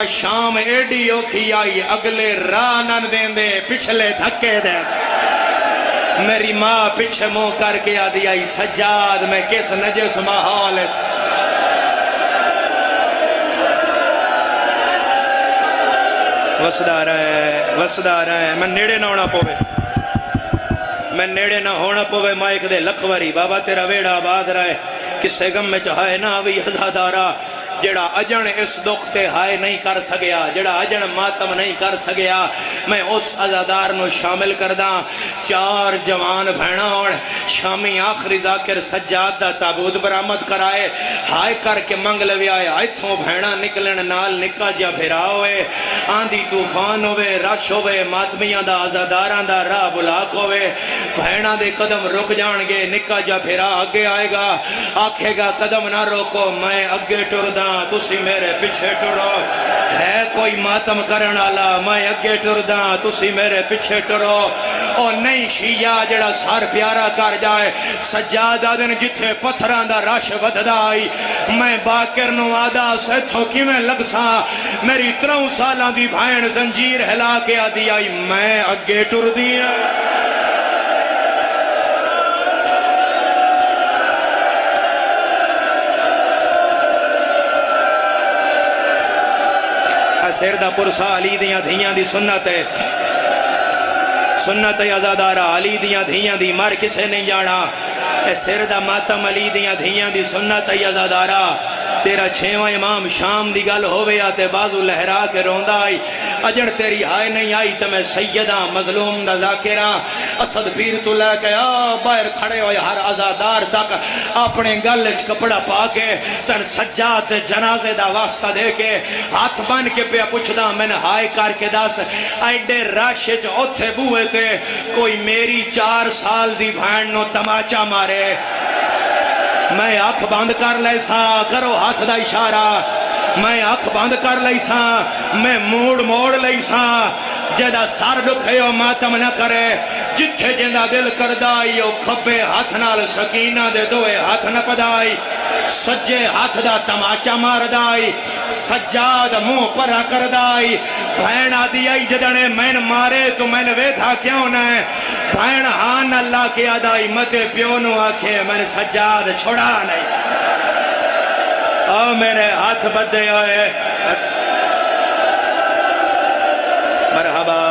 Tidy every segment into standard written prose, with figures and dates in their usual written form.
شام ایڈی اوکھی آئی اگلے راہ نہ دیں دے پچھلے دھکے دیں میری ماں پچھے منہ کر کے آدھی آئی سجاد میں کس نجس ماحول وسدا رہے میں نیڑے نہ ہونا پوے مائک دے لکھواری بابا تیرا ویڑا آباد رہے کسے غم میں چاہے نہ آوی عزادارا جڑا اجن اس دکھ تے ہائے نہیں کر سگیا جڑا اجن ماتم نہیں کر سگیا میں اس عزادار نو شامل کرداں 4 جوان بھینا ہون شامی آخری ذاکر سجاد دا تابوت برآمد کرائے ہائے کر کے منگ لوی آئے ایتھوں بھینا نکلن نال نکا جا بھرا ہوئے آندھی طوفان ہوئے رش ہوئے ماتمیاں دا عزاداراں دا راہ بلاک ہوئے بھینا دے قدم رک جان گے نکا جا بھرا آگے آئے گا آکھے گا قدم نہ روکو میں اگے ٹر دا تسی میرے پیچھے ٹرو ہے کوئی ماتم کرن آلا میں اگے ٹر دا تسی میرے پیچھے ٹرو او نہیں شیعہ جڑا سار پیارا کر جائے سجاد آدن جتھے پتھران دا رش ودھدائی میں باکر نو آدھا سیتھو کی میں لگسا میری 3 سالاں دی بھائن زنجیر ہلا کے آدھی آئی میں اگے ٹر دیا سردہ پرسا علی دیاں دھیاں دی سنت عزادارہ علی دیاں دھیاں دی مر کسے نہیں جانا اے سردہ ماتم علی دیاں دھیاں دی سنت عزادارہ تیرا 6واں امام شام دی گل ہوئے آتے بازو لہرا کے روندہ آئی اجڑ تیری ہائے نہیں آئی تو میں سیدہ مظلوم دا ذاکرہ اسد پیر تو لے کے باہر کھڑے ہوئے ہر عزادار تک اپنے گلچ کپڑا پا کے تن سجاد جنازے دا واسطہ دے کے ہاتھ بن کے پہ پوچھ دا میں نے ہائے کر کے دس ایڈے راشج اوتھے بوئے تھے کوئی میری 4 سال دی بھائن نو تماچا مارے میں آنکھ بند کر لے سا کرو ہاتھ دا اشارہ میں آنکھ بند کر لے سا میں موڑ لے سا جدہ سار دکھے ہو ماتم نہ کرے جتھے جندہ دل کردائی او کھبے ہاتھ نال سکینہ دے دوئے ہاتھ نہ پدائی سجے ہاتھ دا تماچا مار دائی سجاد منہ پرا کردائی بھین آدھی آئی جدنے میں مارے تو میں نے ویدھا کیوں نہ ہے بھین ہان اللہ کی آدھائی متے پیونو آکھے میں نے سجاد چھوڑا نہیں میرے ہاتھ بدے ہوئے مرحبا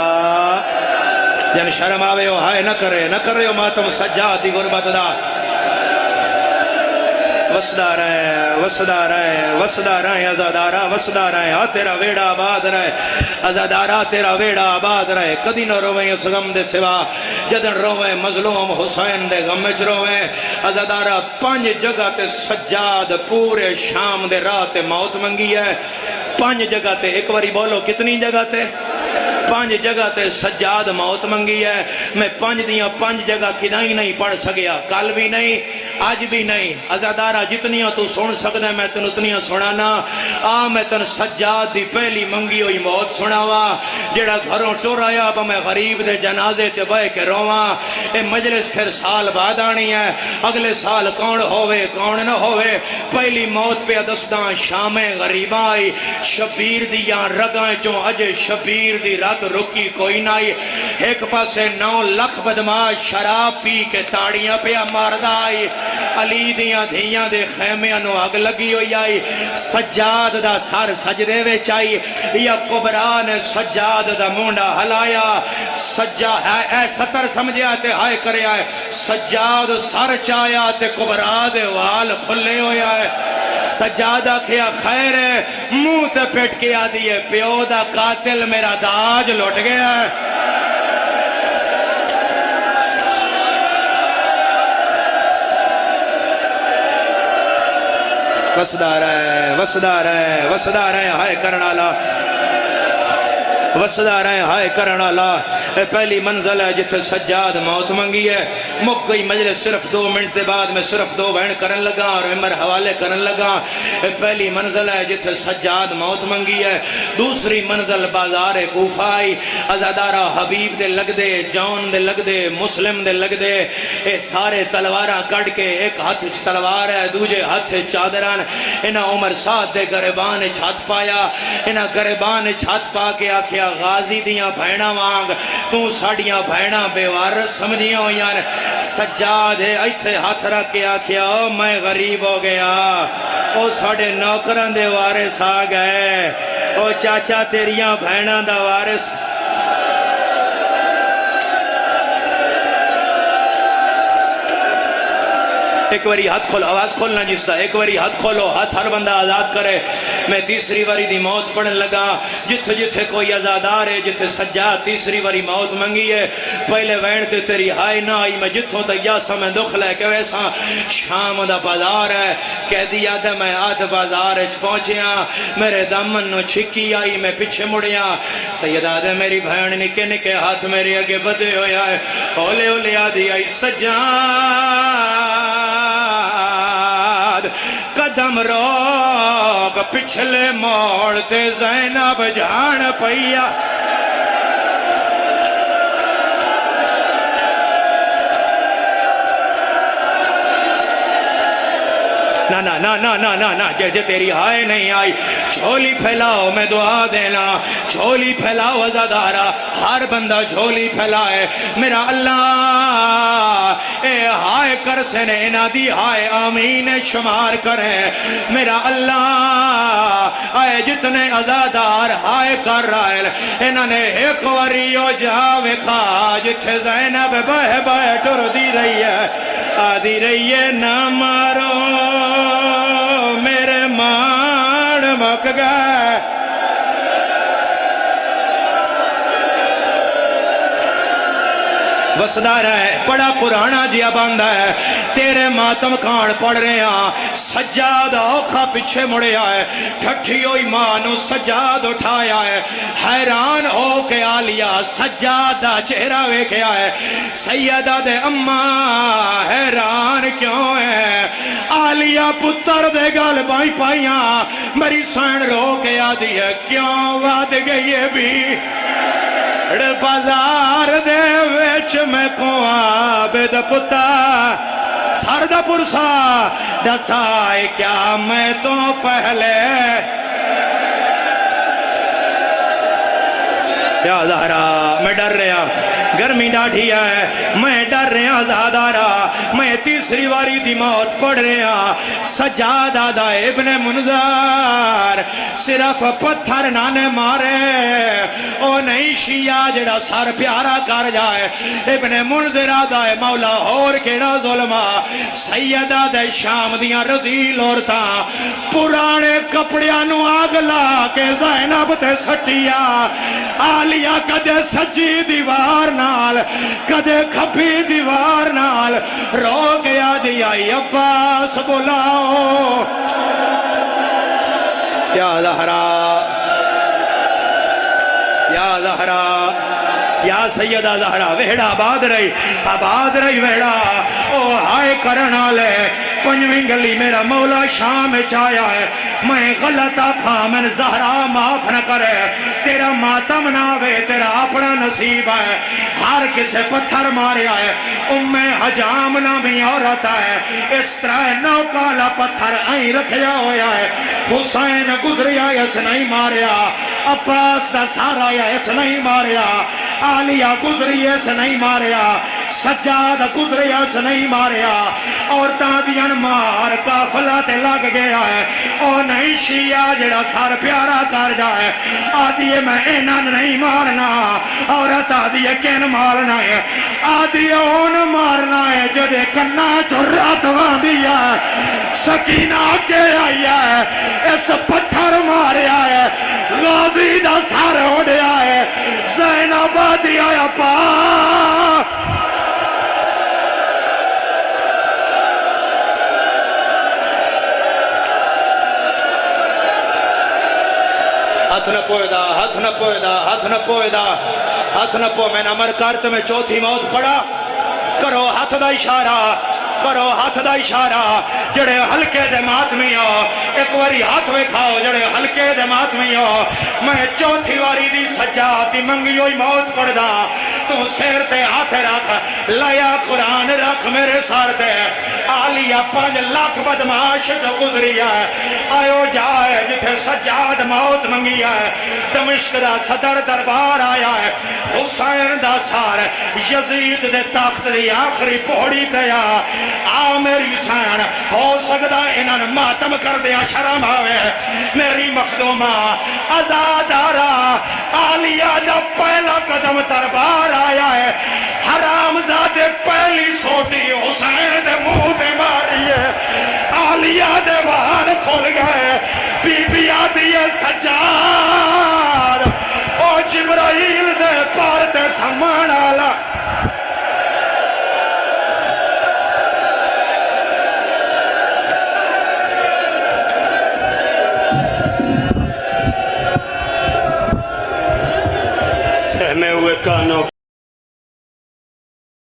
جن شرم آوے ہو ہائے نہ کرے ہو ماتم سجاد دی غربت دا وسدا رہے عزادارہ وسدا رہے تیرا ویڑا آباد رہے عزادارہ تیرا ویڑا آباد رہے کدی نہ رویں اس غم دے سوا جدن رویں مظلوم حسین دے غمچ رویں عزادارہ 5 جگہ تے سجاد پورے شام دے رات موت منگی ہے 5 جگہ تے ایک باری بولو کتنی جگہ تے 5 جگہ تے سجاد موت منگی ہے میں 5 جگہ کدائی نہیں پڑھ سکیا کل بھی نہیں آج بھی نہیں عزادارہ جتنیاں تو سن سکتا ہے میں تن اتنیاں سنانا میں تن سجاد دی پہلی منگی ہوئی موت سناوا جڑا گھروں ٹور آیا با میں غریب دے جنازے تے بے کے رواں اے مجلس پھر سال بعد آنی ہے اگلے سال کون ہوئے کون نہ ہوئے پہلی موت پہ دستاں شام غریباں آئی شبیر دیاں رگاں چوں اجے شبیر دی رات رکی کوئی نہ آئی ایک پاسے 9 لاکھ بدماش شراب پی کے تاڑیاں پہ ماردہ آئی علی دیاں دھیاں دے خیمیاں نو آگ لگی ہوئی آئی سجاد دا سار سجدے ویچ آئی یا کبرا نے سجاد دا مونڈا ہلایا اے ستر سمجھے آتے ہائے کرے آئے سجاد سار چایا تے کبرا دے وال کھلے ہوئی آئے سجادہ کیا خیر ہے منہ تے پیٹ کے آدھی ہے پیو دا قاتل میرا داج لوٹ گیا ہے وسدا رہے ہائے کرنا لا وسدا رہے ہائے کرنا لا پہلی منزل ہے جتھے سجاد موت منگی ہے، مک گئی مجلس صرف 2 منٹ دے بعد میں صرف 2 بیان کرن لگا اور عمر حوالے کرن لگا۔ پہلی منزل ہے جتھے سجاد موت منگی ہے، دوسری منزل بازار کوفہ آئی، عزادارہ حبیب دے لگ دے، جون دے لگ دے، مسلم دے لگ دے، اے سارے تلواراں کڑ کے ایک ہاتھ تلوار ہے دوجے ہاتھ چادران، انہاں عمر سعد دے گریبان چھت پایا، انہاں گریبان چھت پا کے آکھیا غازی دیاں بھیناں وانگ تو ساڑیاں بھیناں بے وارث سمجھیاں ہویاں۔ سجاد ہے ایتھے ہاتھ رکھ کے آکھیا او میں غریب ہو گیا، او ساڑے نوکران دے وارث آ گئے، او چاچا تیریاں بھیناں دا وارث۔ ایک واری ہاتھ کھولو، آواز کھولنا جس طرح، ایک واری ہاتھ کھولو، ہاتھ ہر بندہ آزاد کرے۔ میں تیسری واری دی موت پڑھن لگا، جتھے جتھے کوئی آزادار ہے، جتھے سجاد تیسری واری موت منگی ہے، پہلے وین تے تیری ہائے نہ آئی، میں جتھوں تیاسا میں دکھ لے کہ ویسا شام دا بازار ہے، کہہ دیا دے میں آدھ بازار اچ پہنچیا، میرے دامن نو چھکی آئی، میں پیچھے مڑیا، سیدہ دے میری بھین نکے نکے ہاتھ میرے اگے بدے ہویا ہے، اولے اولے آدھی آئی سجاد قدم روک پچھلے موڑتے زینب جان پیا۔ نا نا نا نا نا نا نا جے تیری ہائے نہیں آئی، جھولی پھیلاؤ میں دعا دینا، جھولی پھیلاؤ عزادارہ، ہر بندہ جھولی پھیلائے، میرا اللہ اے ہائے کر سنے انہ دی ہائے آمین شمار کریں، میرا اللہ اے جتنے عزادار ہائے کر رائے انہ نے ایک وریو جاوے کھا جتھے زینب بہ بہ ٹر دی رہی ہے، آدھی رہی ہے نہ مارو میرے مان مک گئے۔ وسدار ہے بڑا پرانا جیا بند ہے، تیرے ماتم کھان پڑھ رہے ہیں، سجاد اوکھا پیچھے مڑیا ہے، ٹھٹھی ہوئی مانو سجاد اٹھایا ہے، حیران ہو کے آلیا سجاد دا چہرہ ویکھیا ہے، سیدہ دے اماں حیران کیوں ہے، آلیا پتر دے گال بائی پائیاں، میری سین رو کے آدھی ہے کیوں واد گئی ہے بھی بازار دے ویچ میں کو عابد پتا سر دا پرسا دسائے کیا میں تو پہلے یا زہرا میں ڈر رہا گرمی ڈاڑھی ہے میں ڈر رہا زادارا میں تیسری واری دی موت پڑھ رہا سجاد آدھا ابن منظر صرف پتھر نانے مارے او نہیں شیعہ جڑا سار پیارا کر جائے ابن منظر آدھا مولا اور کیڑا ظلمہ سید آدھا شام دیاں رزیل عورتاں پرانے کپڑیانو آگلا کے زینب تے سٹیا آلیا کدے سجی دیوار نال کدے کھپی دیوار نال رو گیا دیا عباس بلاؤ یا زہرا یا زہرا یا سیدہ زہرا ویڑا آباد رہی ویڑا او ہائے کرنا لے پنجویں گلی میرا مولا شام چایا ہے میں غلط آکھا میں زہرا معاف نہ کرے تیرا ماتم نہ وے تیرا اپنا نصیب ہے ہر کسے پتھر ماریا ہے حجام نہ بھی عورت ہے اس طرح نو کالا پتھر آئی رکھیا ہویا ہے حسین گزریا اس نہیں ماریا عباس دا سارا اس نہیں ماریا آلیہ گزری اس نہیں ماریا سجاد گزری اس نہیں ماریا اور تادیاں مار کافلہ تے لگ گیا ہے او نہیں شیعہ جڑا سار پیارا کر جائے آدھیے میں اینن نہیں مارنا عورت آدھیے کین مارنا ہے آدھیے اون مارنا ہے جدے کنہ چرات واندیا ہے سکینہ کے آئی ہے اس پتھر ماریا ہے غازی دا سار اڑیا ہے زینب دیا یا پاک ہاتھ نہ پوئدہ ہاتھ نہ پوئدہ ہاتھ نہ پوئدہ ہاتھ نہ پو میں نہ مر کر تمہیں چوتھی موت پڑا کرو ہاتھ دا اشارہ کرو ہاتھ دا اشارہ جڑے ہلکے دے ماتمی ہو ایک واری ہاتھ وکھاؤ جڑے ہلکے دے ماتمی ہو میں چوتھی واری دی سجاد دی منگی ہوئی موت پڑ دا تو سیر تے ہاتھ رکھ لیا قرآن رکھ میرے سار تے آلیا 5 لاکھ بدماش جو گزری ہے آئیو جائے جتھے سجاد موت منگی ہے دمشق دا صدر دربار آیا ہے حسین دا سار یزید دے تخت دی آخری پوڑی تیا آ میری سین ہو سکتا انہاں ماتم کر دیا شرم آوے میری مخدومہ ازادارہ آلیہ جب پہلا قدم دربار آیا ہے حرام زادے پہلی سوٹی حسین دے منہ دے ماری ہے آلیہ دے وال کھول گئے بی بی آدھی سجاد او جبرائیل دے پار دے سمان آلا سہمے ہوئے کانوں